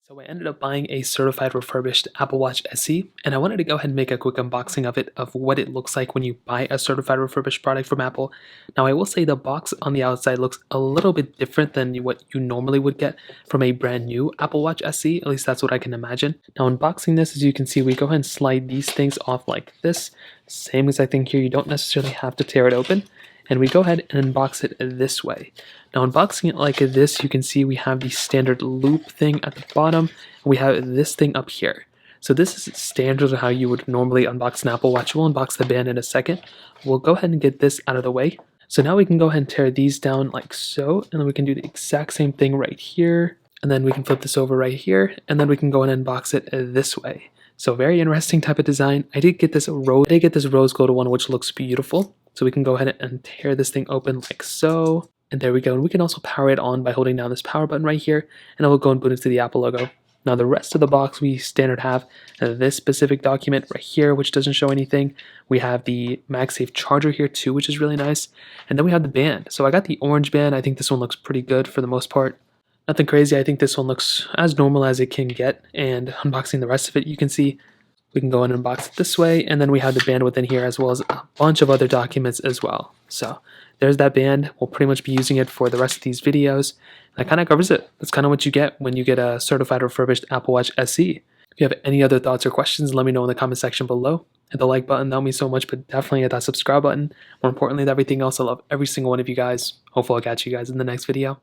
So I ended up buying a certified refurbished Apple Watch SE, and I wanted to go ahead and make a quick unboxing of it, of what it looks like when you buy a certified refurbished product from Apple. Now I will say the box on the outside looks a little bit different than what you normally would get from a brand new Apple Watch SE, at least that's what I can imagine. Now unboxing this, as you can see, we go ahead and slide these things off like this. Same exact thing here, you don't necessarily have to tear it open. And we go ahead and unbox it this way. Now unboxing it like this, you can see we have the standard loop thing at the bottom, and we have this thing up here. So this is standard of how you would normally unbox an Apple Watch. We'll unbox the band in a second. We'll go ahead and get this out of the way. So now we can go ahead and tear these down like so, and then we can do the exact same thing right here. And then we can flip this over right here, and then we can go ahead and unbox it this way. So very interesting type of design. I did get this rose gold one, which looks beautiful. So we can go ahead and tear this thing open like so. And there we go. And we can also power it on by holding down this power button right here. And it will go and boot into the Apple logo. Now the rest of the box, we standard have this specific document right here, which doesn't show anything. We have the MagSafe charger here too, which is really nice. And then we have the band. So I got the orange band. I think this one looks pretty good for the most part. Nothing crazy. I think this one looks as normal as it can get. And unboxing the rest of it, you can see we can go in and unbox it this way, and then we have the band within here as well as a bunch of other documents as well. So there's that band. We'll pretty much be using it for the rest of these videos. That kind of covers it. That's kind of what you get when you get a certified refurbished Apple Watch SE. If you have any other thoughts or questions, let me know in the comment section below. Hit the like button, that would mean so much, but definitely hit that subscribe button. More importantly than everything else, I love every single one of you guys. Hopefully I'll catch you guys in the next video.